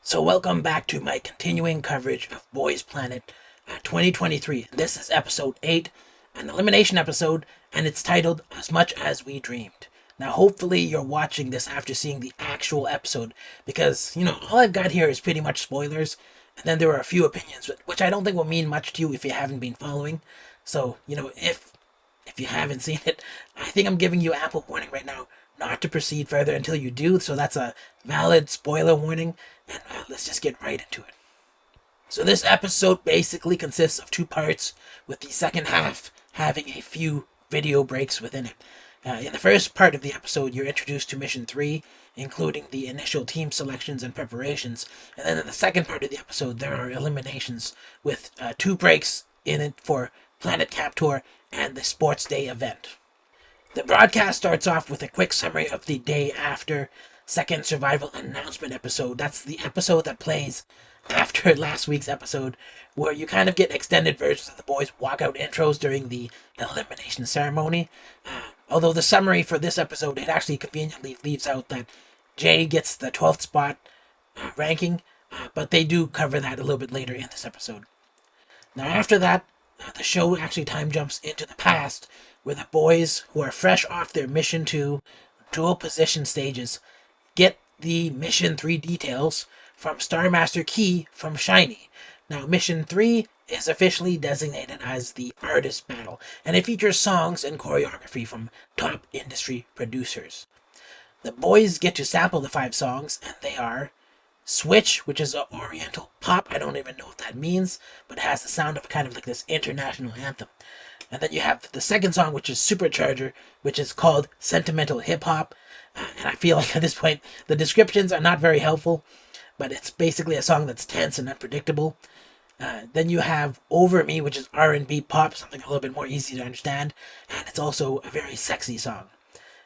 So welcome back to my continuing coverage of Boys Planet 2023. This is episode 8, an elimination episode, and it's titled As Much As We Dreamed. Now hopefully you're watching this after seeing the actual episode, because, all I've got here is pretty much spoilers, and then there are a few opinions, which I don't think will mean much to you if you haven't been following. So, if you haven't seen it, I think I'm giving you ample warning right now not to proceed further until you do, so that's a valid spoiler warning, and let's just get right into it. So this episode basically consists of two parts, with the second half having a few video breaks within it. In the first part of the episode, you're introduced to Mission 3, including the initial team selections and preparations, and then in the second part of the episode, there are eliminations, with two breaks in it for Planet Captor and the Sports Day event. The broadcast starts off with a quick summary of the day after second survival announcement episode. That's the episode that plays after last week's episode, where you kind of get extended versions of the boys' walkout intros during the elimination ceremony. Although the summary for this episode, it actually conveniently leaves out that Jay gets the 12th spot ranking, but they do cover that a little bit later in this episode. Now after that, the show actually time jumps into the past, where the boys who are fresh off their Mission 2 dual position stages get the Mission 3 details from Star Master Key from Shiny. Now, Mission 3 is officially designated as the Artist Battle, and it features songs and choreography from top industry producers. The boys get to sample the 5 songs, and they are Switch, which is an Oriental pop. I don't even know what that means, but it has the sound of kind of like this international anthem. And then you have the second song, which is Supercharger, which is called Sentimental Hip Hop. And I feel like at this point, the descriptions are not very helpful, but it's basically a song that's tense and unpredictable. Then you have Over Me, which is R&B pop, something a little bit more easy to understand, and it's also a very sexy song.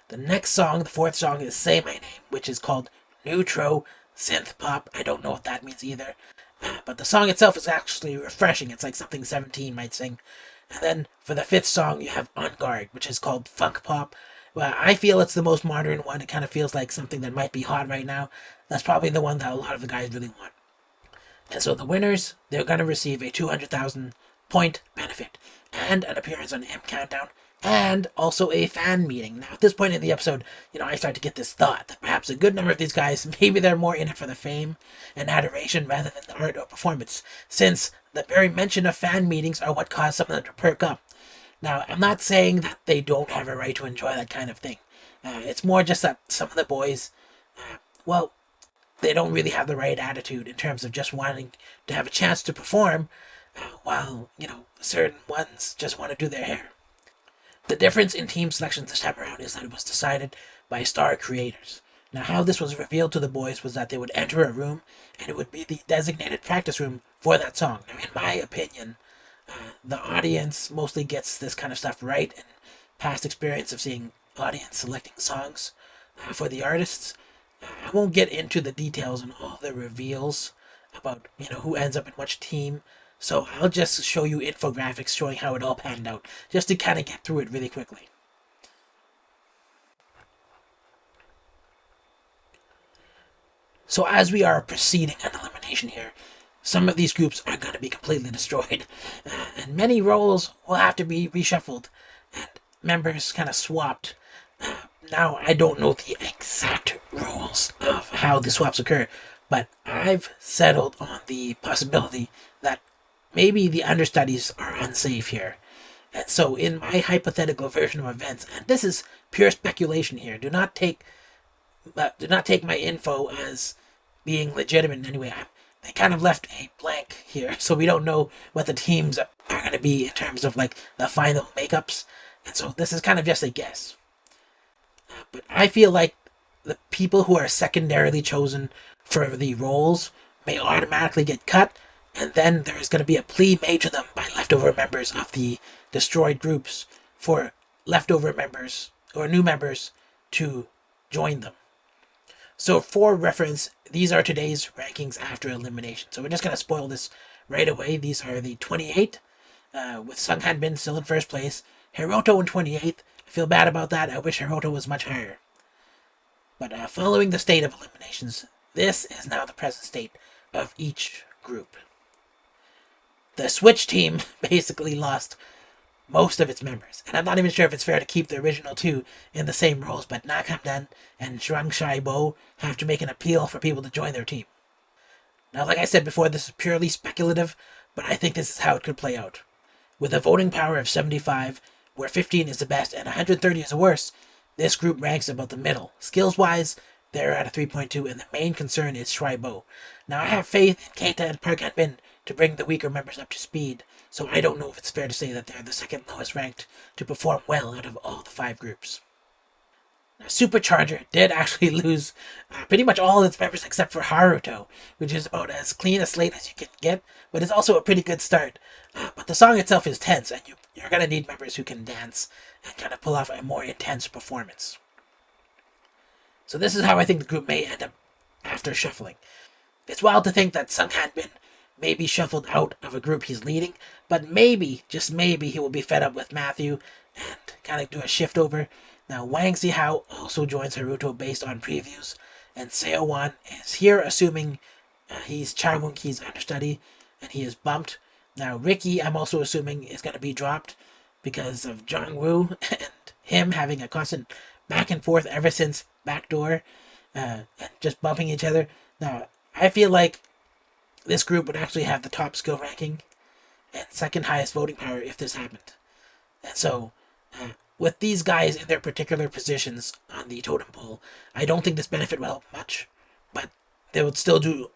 The next song, the fourth song, is Say My Name, which is called Neutro Synth Pop. I don't know what that means either, but the song itself is actually refreshing. It's like something 17 might sing. And then for the fifth song, you have On Guard, which is called Funk Pop. Well, I feel it's the most modern one. It kind of feels like something that might be hot right now. That's probably the one that a lot of the guys really want. And so the winners, they're going to receive a 200,000 point benefit and an appearance on M Countdown and also a fan meeting. Now, at this point in the episode, I start to get this thought that perhaps a good number of these guys, maybe they're more in it for the fame and adoration rather than the art or performance, since the very mention of fan meetings are what caused some of them to perk up. Now, I'm not saying that they don't have a right to enjoy that kind of thing. It's more just that some of the boys, they don't really have the right attitude in terms of just wanting to have a chance to perform, while, certain ones just want to do their hair. The difference in team selection this time around is that it was decided by star creators. Now, how this was revealed to the boys was that they would enter a room, and it would be the designated practice room for that song. Now, in my opinion, the audience mostly gets this kind of stuff right, and past experience of seeing audience selecting songs for the artists. I won't get into the details and all the reveals about, who ends up in which team. So I'll just show you infographics showing how it all panned out, just to kind of get through it really quickly. So as we are proceeding an elimination here, some of these groups are going to be completely destroyed, and many roles will have to be reshuffled, and members kind of swapped. Now, I don't know the exact rules of how the swaps occur, but I've settled on the possibility that maybe the understudies are unsafe here. And so in my hypothetical version of events, and this is pure speculation here, do not take my info as being legitimate in any way. They kind of left a blank here, so we don't know what the teams are going to be in terms of like the final makeups. And so this is kind of just a guess. But I feel like the people who are secondarily chosen for the roles may automatically get cut, and then there's going to be a plea made to them by leftover members of the destroyed groups for leftover members or new members to join them. So for reference, these are today's rankings after elimination. So we're just going to spoil this right away. These are the 28, with Sung Hanbin still in first place, Hiroto in 28th. I feel bad about that. I wish Hiroto was much higher. But following the state of eliminations, this is now the present state of each group. The Switch team basically lost most of its members, and I'm not even sure if it's fair to keep the original two in the same roles, but Nakamdan and Zhuang Shaibo have to make an appeal for people to join their team. Now, like I said before, this is purely speculative, but I think this is how it could play out. With a voting power of 75, where 15 is the best and 130 is the worst, this group ranks about the middle. Skills-wise, they're at a 3.2, and the main concern is Shaibo. Now, I have faith in Keita and Park Han-bin to bring the weaker members up to speed, so I don't know if it's fair to say that they're the second lowest ranked to perform well out of all the 5 groups. Now, Supercharger did actually lose pretty much all its members except for Haruto, which is about as clean a slate as you can get, but it's also a pretty good start. But the song itself is tense, and you're going to need members who can dance and kind of pull off a more intense performance. So this is how I think the group may end up after shuffling. It's wild to think that Sung Han-bin may be shuffled out of a group he's leading, but maybe, just maybe, he will be fed up with Matthew and kind of do a shift over. Now, Wang Zihao also joins Haruto based on previews, and Seo Wan is here assuming he's Chai Moon-ki's understudy, and he is bumped. Now, Ricky, I'm also assuming, is going to be dropped because of Jong-woo and him having a constant back and forth ever since Backdoor, and just bumping each other. Now, I feel like this group would actually have the top skill ranking and second highest voting power if this happened. And so, with these guys in their particular positions on the totem pole, I don't think this benefit will help much, but they would still do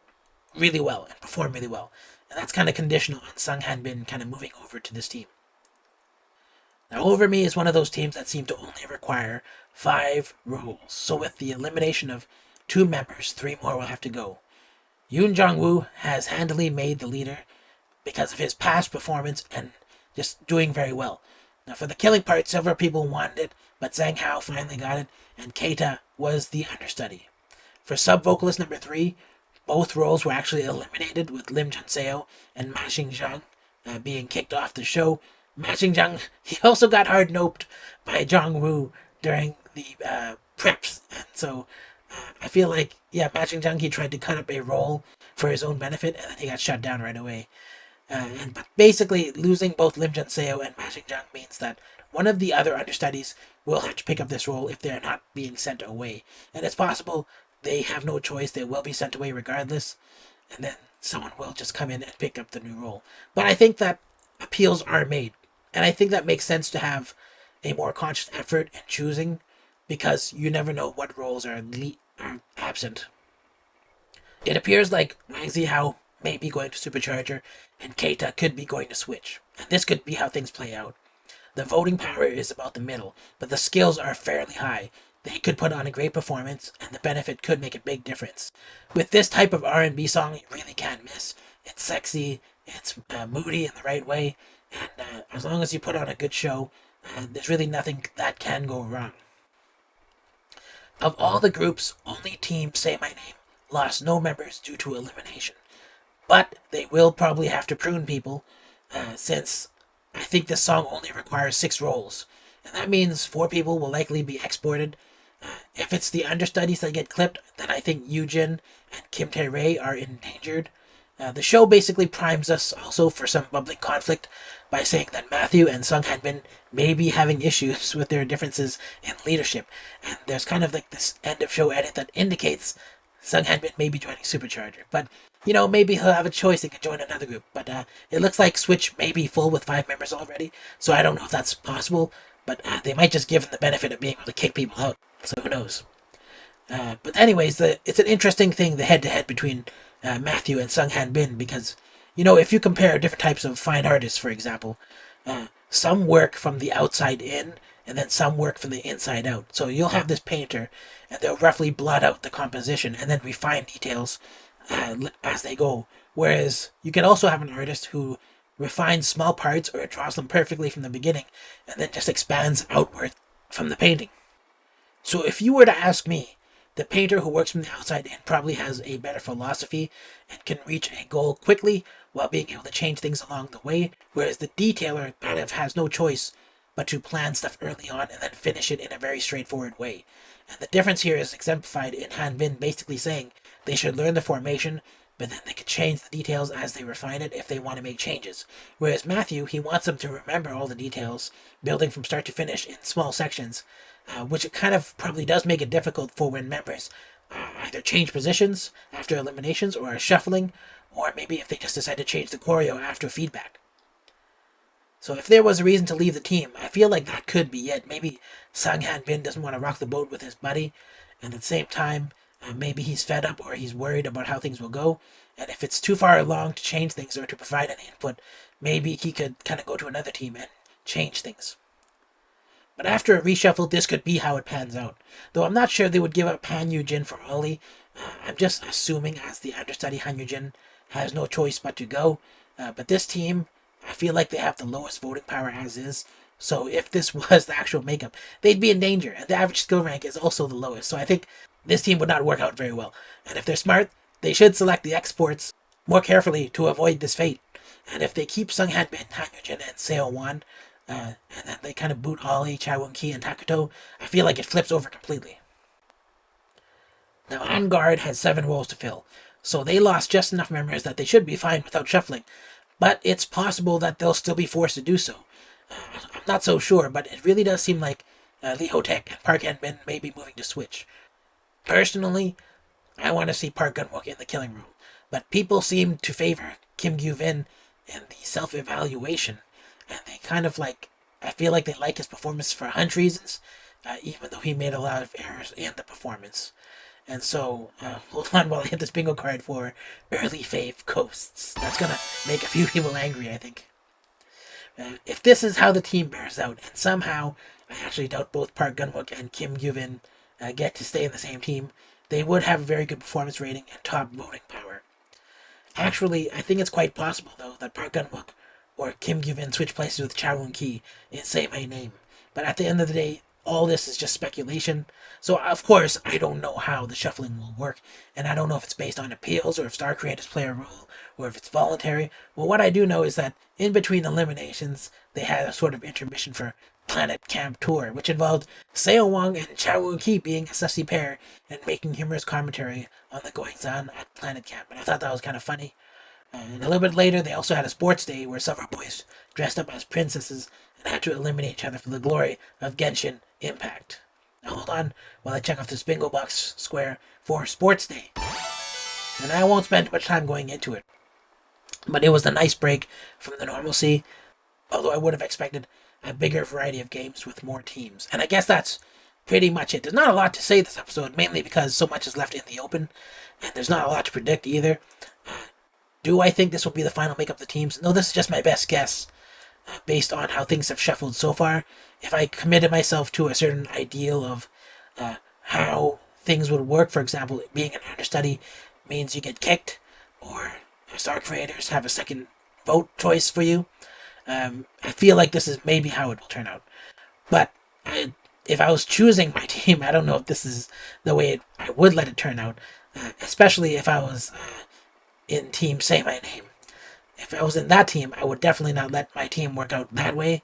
really well and perform really well. And that's kind of conditional on Sung Han-bin kind of moving over to this team. Now, Over Me is one of those teams that seem to only require 5 roles. So with the elimination of 2 members, 3 more will have to go. Yoon Jong-woo has handily made the leader because of his past performance and just doing very well. Now, for the killing part, several people wanted it, but Zhang Hao finally got it, and Keita was the understudy. For sub-vocalist number 3, both roles were actually eliminated, with Lim Chun-seo and Ma Xinjiang being kicked off the show. Ma Xinjiang, he also got hard-noped by Jong-woo during the preps, and so I feel like, Ma Xinjiang, he tried to cut up a role for his own benefit, and then he got shut down right away. But basically, losing both Lim Chun-seo and Ma Xinjiang means that one of the other understudies will have to pick up this role if they're not being sent away. And it's possible they have no choice, they will be sent away regardless, and then someone will just come in and pick up the new role. But I think that appeals are made, and I think that makes sense to have a more conscious effort in choosing, because you never know what roles are absent. It appears like Wang Zihao may be going to Supercharger, and Keita could be going to Switch. And this could be how things play out. The voting power is about the middle, but the skills are fairly high. They could put on a great performance, and the benefit could make a big difference. With this type of R&B song, you really can't miss. It's sexy, it's moody in the right way, and as long as you put on a good show, there's really nothing that can go wrong. Of all the groups, only Team Say My Name lost no members due to elimination. But they will probably have to prune people, since I think this song only requires 6 roles. And that means 4 people will likely be exported. If it's the understudies that get clipped, then I think Yoojin and Kim Tae-rae are endangered. The show basically primes us also for some bubbling conflict by saying that Matthew and Sung Han-bin may be having issues with their differences in leadership. And there's kind of like this end of show edit that indicates Sung Han-bin may be joining Supercharger. But, maybe he'll have a choice and can join another group. But it looks like Switch may be full with 5 members already, so I don't know if that's possible. But they might just give him the benefit of being able to kick people out, so who knows. But anyways, it's an interesting thing, the head-to-head between Matthew and Sung Han-bin, because, if you compare different types of fine artists, for example, some work from the outside in, and then some work from the inside out. So you'll have this painter, and they'll roughly blot out the composition, and then refine details as they go. Whereas you can also have an artist who refines small parts or draws them perfectly from the beginning, and then just expands outward from the painting. So if you were to ask me, the painter who works from the outside in probably has a better philosophy and can reach a goal quickly while being able to change things along the way, whereas the detailer kind of has no choice but to plan stuff early on and then finish it in a very straightforward way. And the difference here is exemplified in Han-bin basically saying they should learn the formation but then they could change the details as they refine it if they want to make changes. Whereas Matthew, he wants them to remember all the details, building from start to finish in small sections, which it kind of probably does make it difficult for when members either change positions after eliminations or are shuffling, or maybe if they just decide to change the choreo after feedback. So if there was a reason to leave the team, I feel like that could be it. Maybe Sang Han Bin doesn't want to rock the boat with his buddy, and at the same time, maybe he's fed up or he's worried about how things will go. And if it's too far along to change things or to provide any input, maybe he could kind of go to another team and change things. But after a reshuffle, this could be how it pans out. Though I'm not sure they would give up Han Yu-jin for Ollie. I'm just assuming, as the understudy, Han Yu-jin has no choice but to go. But this team, I feel like they have the lowest voting power as is. So if this was the actual makeup, they'd be in danger. And the average skill rank is also the lowest. So I think this team would not work out very well. And if they're smart, they should select the exports more carefully to avoid this fate. And if they keep Sung Han Bin, Han Yu-jin, and Seo Wan, and then they kind of boot Ollie, Cha Won-ki, and Takuto, I feel like it flips over completely. Now, On Guard has 7 roles to fill, so they lost just enough members that they should be fine without shuffling. But it's possible that they'll still be forced to do so. I'm not so sure, but it really does seem like Lee Ho-taek and Park Han-bin may be moving to switch. Personally, I want to see Park Gun-wook in the killing room, but people seem to favor Kim Gyu-vin in the self-evaluation, and they kind of like, I feel like they like his performance for a hunch reasons, even though he made a lot of errors in the performance. And so, hold on while I hit this bingo card for early fave ghosts. That's gonna make a few people angry, I think. If this is how the team bears out, and somehow, I actually doubt both Park Gun-wook and Kim Gyu-vin get to stay in the same team, they would have a very good performance rating and top voting power. Actually, I think it's quite possible, though, that Park Gun-wook or Kim Gyu-vin switch places with Cha Won-ki in Say My Name. But at the end of the day, all this is just speculation. So, of course, I don't know how the shuffling will work, and I don't know if it's based on appeals or if star creators play a role, or if it's voluntary. Well, what I do know is that in between eliminations, they had a sort of intermission for Planet Camp Tour, which involved Seo Wang and Cha Won-ki being a sussy pair and making humorous commentary on the goings-on at Planet Camp. And I thought that was kind of funny. And a little bit later, they also had a sports day where several boys dressed up as princesses and had to eliminate each other for the glory of Genshin Impact. Now hold on while I check off this bingo box square for sports day. And I won't spend much time going into it. But it was a nice break from the normalcy, although I would have expected a bigger variety of games with more teams. And I guess that's pretty much it. There's not a lot to say this episode, mainly because so much is left in the open, and there's not a lot to predict either. Do I think this will be the final makeup of the teams? No, this is just my best guess, based on how things have shuffled so far. If I committed myself to a certain ideal of how things would work, for example, being an understudy means you get kicked, or star creators have a second vote choice for you, I feel like this is maybe how it will turn out. But if I was choosing my team, I don't know if this is the way I would let it turn out, especially if I was in team Say My Name. If I was in that team, I would definitely not let my team work out that way.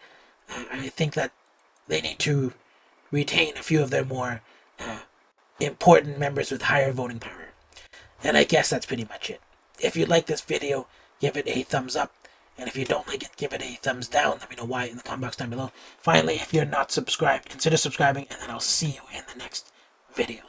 I think that they need to retain a few of their more important members with higher voting power. And I guess that's pretty much it. If you like this video, give it a thumbs up. And if you don't like it, give it a thumbs down. Let me know why in the comment box down below. Finally, if you're not subscribed, consider subscribing, and then I'll see you in the next video.